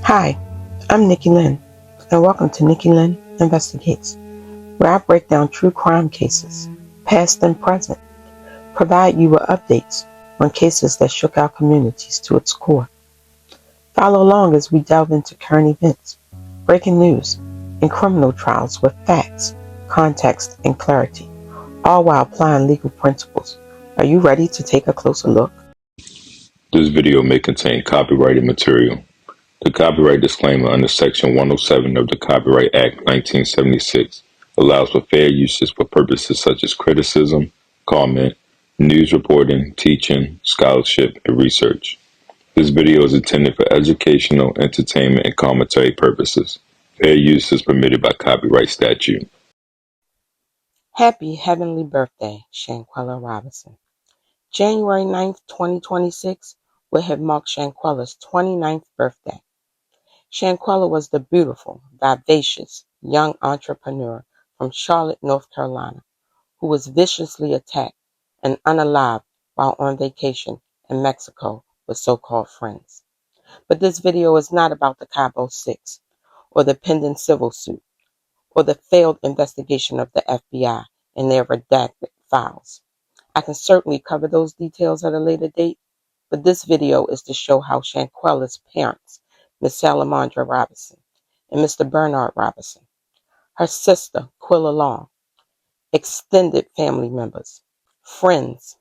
Hi, I'm Nikki Lynn, and welcome to Nikki Lynn Investigates, where I break down true crime cases, past and present, provide you with updates on cases that shook our communities to its core. Follow along as we delve into current events, breaking news, and criminal trials with facts, context, and clarity, all while applying legal principles. Are you ready to take a closer look? This video may contain copyrighted material. The copyright disclaimer under Section 107 of the Copyright Act 1976 allows for fair uses for purposes such as criticism, comment, news reporting, teaching, scholarship, and research. This video is intended for educational, entertainment, and commentary purposes. Fair use is permitted by copyright statute. Happy heavenly birthday, Shanquella Robinson. January 9th, 2026 would have marked Shanquella's 29th birthday. Shanquella was the beautiful, vivacious, young entrepreneur from Charlotte, North Carolina, who was viciously attacked and unalived while on vacation in Mexico with so-called friends. But this video is not about the Cabo 6, or the pending civil suit, or the failed investigation of the FBI and their redacted files. I can certainly cover those details at a later date, but this video is to show how Shanquella's parents, Miss Salamandra Robinson and Mr. Bernard Robinson, her sister, Quilla Long, extended family members, friends,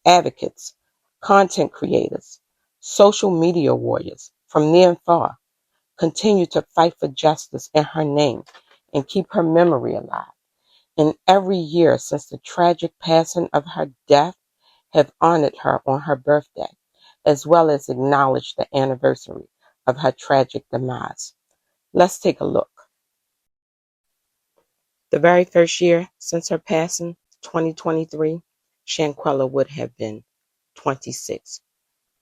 advocates, content creators, social media warriors from near and far, continue to fight for justice in her name and keep her memory alive. And every year since the tragic passing of her death have honored her on her birthday, as well as acknowledged the anniversary of her tragic demise. Let's take a look. The very first year since her passing, 2023, Shanquella would have been 26.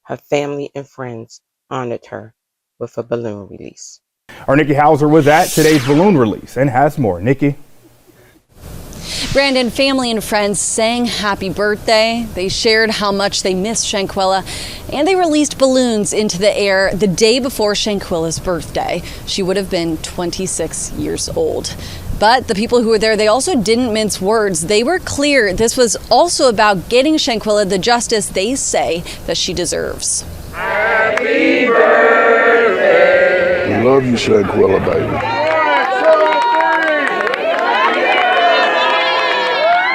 Her family and friends honored her with a balloon release. Our Nikki Hauser was at today's balloon release and has more. Nikki. Brandon, family and friends sang happy birthday. They shared how much they missed Shanquella, and they released balloons into the air the day before Shanquella's birthday. She would have been 26 years old. But the people who were there, they also didn't mince words. They were clear this was also about getting Shanquella the justice they say that she deserves. Happy birthday! We love you, Shanquella, baby.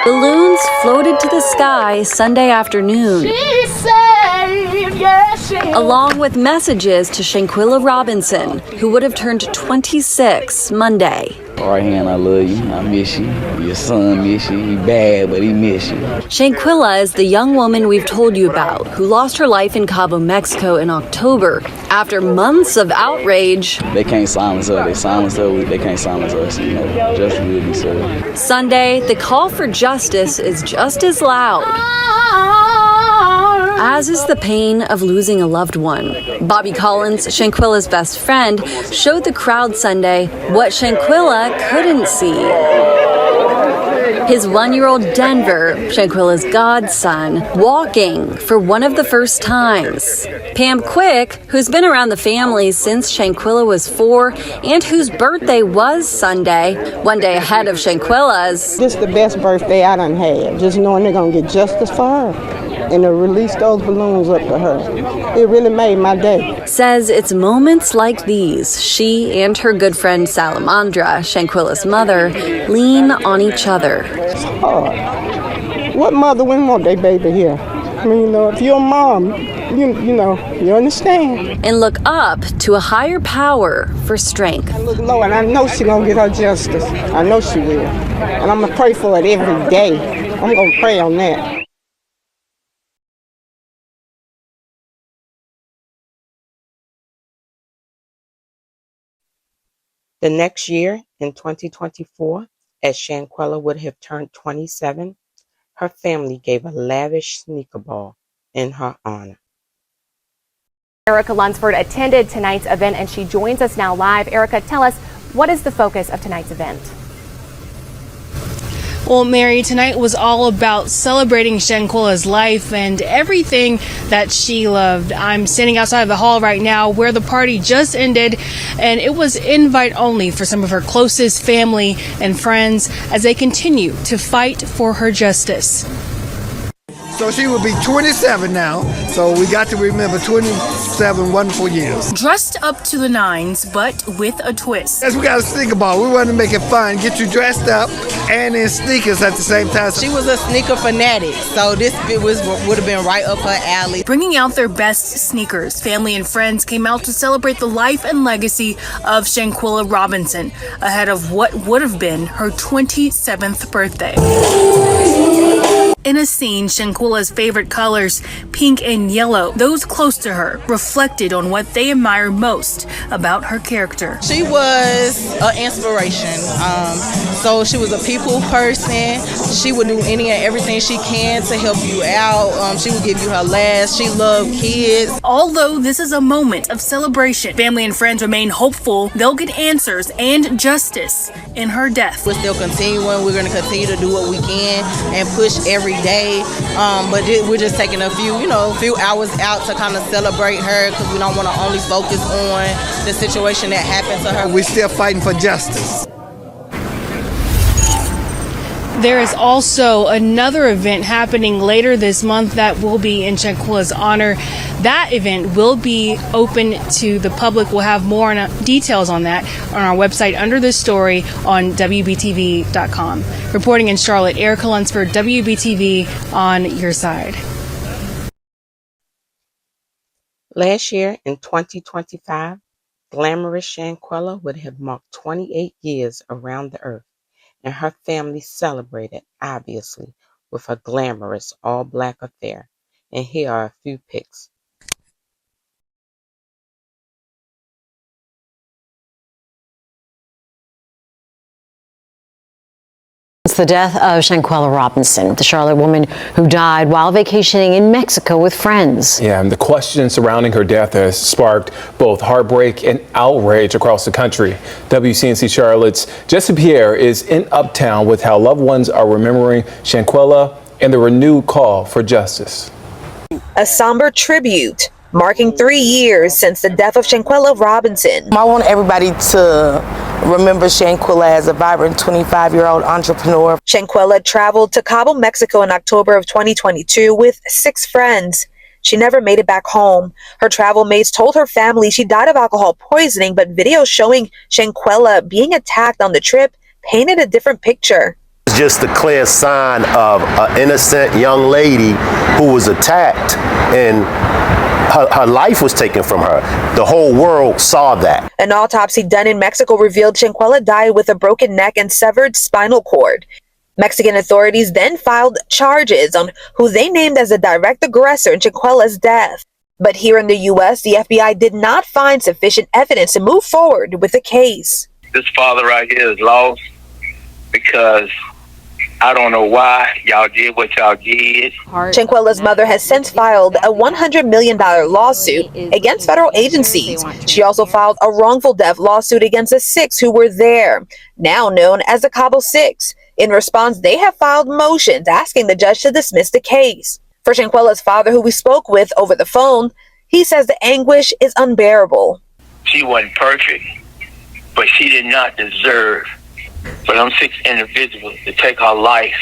Balloons floated to the sky Sunday afternoon, along with messages to Shanquella Robinson, who would have turned 26 Monday. Right hand, I love you. I miss you. Your son miss you. He bad, but he miss you. Shanquella is the young woman we've told you about, who lost her life in Cabo, Mexico in October. After months of outrage, They can't silence her. They silence her. They can't silence us. You know, justice will be served. Sunday, the call for justice is just as loud, as is the pain of losing a loved one. Bobby Collins, Shanquella's best friend, showed the crowd Sunday what Shanquella couldn't see. His 1-year-old Denver, Shanquella's godson, walking for one of the first times. Pam Quick, who's been around the family since Shanquella was 4 and whose birthday was Sunday, one day ahead of Shanquella's. This is the best birthday I done had, just knowing they're going to get justice for her and to release those balloons up to her. It really made my day. Says it's moments like these she and her good friend Salamandra, Shanquella's mother, lean on each other. It's hard. What mother wouldn't want their baby here? I mean, you know, if you're a mom, you understand. And look up to a higher power for strength. I look low, and I know she's going to get her justice. I know she will. And I'm going to pray for it every day. I'm going to pray on that. The next year, in 2024, as Shanquella would have turned 27, her family gave a lavish sneaker ball in her honor. Erica Lunsford attended tonight's event and she joins us now live. Erica, tell us, what is the focus of tonight's event? Well, Mary, tonight was all about celebrating Shanquella's life and everything that she loved. I'm standing outside of the hall right now where the party just ended, and it was invite only for some of her closest family and friends as they continue to fight for her justice. So she will be 27 now, so we got to remember 27 wonderful years. Dressed up to the nines, but with a twist. As we got to think about, we want to make it fun, get you dressed up and in sneakers at the same time. She was a sneaker fanatic, so this would have been right up her alley. Bringing out their best sneakers, family and friends came out to celebrate the life and legacy of Shanquella Robinson ahead of what would have been her 27th birthday. In a scene, Shanquella's favorite colors, pink and yellow, those close to her, reflected on what they admire most about her character. She was an inspiration. So she was a people person. She would do any and everything she can to help you out. She would give you her last. She loved kids. Although this is a moment of celebration, family and friends remain hopeful they'll get answers and justice in her death. We're still continuing. We're going to continue to do what we can and push every day. But we're just taking a few hours out to kind of celebrate her because we don't want to only focus on the situation that happened to her. We're still fighting for justice. There is also another event happening later this month that will be in Shanquella's honor. That event will be open to the public. We'll have more details on that on our website under this story on WBTV.com. Reporting in Charlotte, Erica Lunsford, WBTV on your side. Last year, in 2025, glamorous Shanquella would have marked 28 years around the earth, and her family celebrated, obviously, with a glamorous all-black affair. And here are a few pics. The death of Shanquella Robinson, the Charlotte woman who died while vacationing in Mexico with friends. Yeah, and the question surrounding her death has sparked both heartbreak and outrage across the country. WCNC Charlotte's Jesse Pierre is in Uptown with how loved ones are remembering Shanquella and the renewed call for justice. A somber tribute marking 3 years since the death of Shanquella Robinson. I want everybody to remember Shanquella as a vibrant 25-year-old entrepreneur. Shanquella traveled to Cabo, Mexico in October of 2022 with 6 friends. She never made it back home. Her travel mates told her family she died of alcohol poisoning, but videos showing Shanquella being attacked on the trip painted a different picture. It's just a clear sign of an innocent young lady who was attacked and her life was taken from her. The whole world saw that. An autopsy done in Mexico revealed Shanquella died with a broken neck and severed spinal cord. Mexican authorities then filed charges on who they named as the direct aggressor in Shanquella's death. But here in the U.S., the FBI did not find sufficient evidence to move forward with the case. This father right here is lost because I don't know why y'all did what y'all did. Shanquella's mother has since filed a $100 million lawsuit against federal agencies. She also filed a wrongful death lawsuit against the 6 who were there, now known as the Cabo 6. In response, they have filed motions asking the judge to dismiss the case. For Shanquella's father, who we spoke with over the phone, he says the anguish is unbearable. She wasn't perfect, but she did not deserve for them 6 individuals to take her life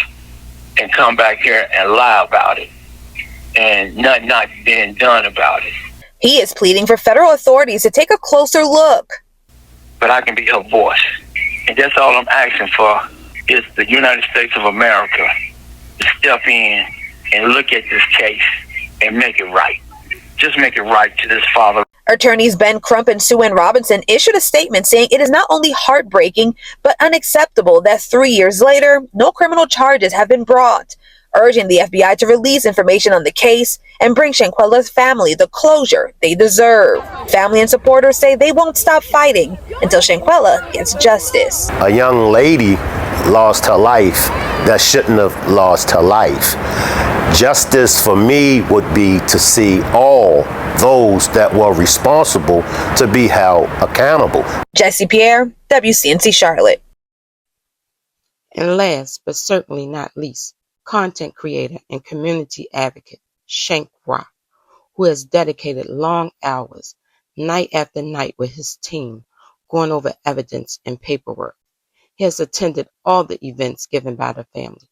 and come back here and lie about it and nothing not being done about it. He is pleading for federal authorities to take a closer look. But I can be her voice. And that's all I'm asking for is the United States of America to step in and look at this case and make it right. Just make it right to this father. Attorneys Ben Crump and Sue Ann Robinson issued a statement saying it is not only heartbreaking, but unacceptable that 3 years later, no criminal charges have been brought, urging the FBI to release information on the case and bring Shanquella's family the closure they deserve. Family and supporters say they won't stop fighting until Shanquella gets justice. A young lady lost her life that shouldn't have lost her life. Justice for me would be to see all those that were responsible to be held accountable. Jesse Pierre, WCNC Charlotte. And last but certainly not least, content creator and community advocate Shank Rock, who has dedicated long hours, night after night with his team, going over evidence and paperwork. He has attended all the events given by the family.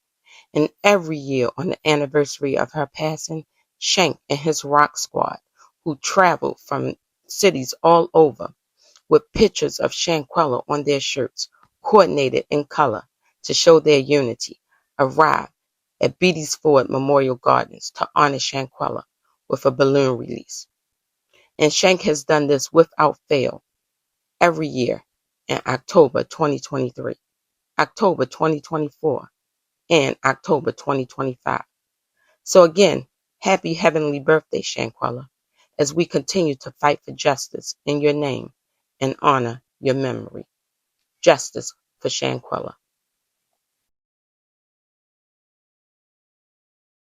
And every year on the anniversary of her passing, Shank and his rock squad, who traveled from cities all over with pictures of Shanquella on their shirts, coordinated in color to show their unity, arrived at Beatties Ford Memorial Gardens to honor Shanquella with a balloon release. And Shank has done this without fail every year in October 2023, October 2024, and October 2025. So again, happy heavenly birthday, Shanquella, as we continue to fight for justice in your name and honor your memory. Justice for Shanquella.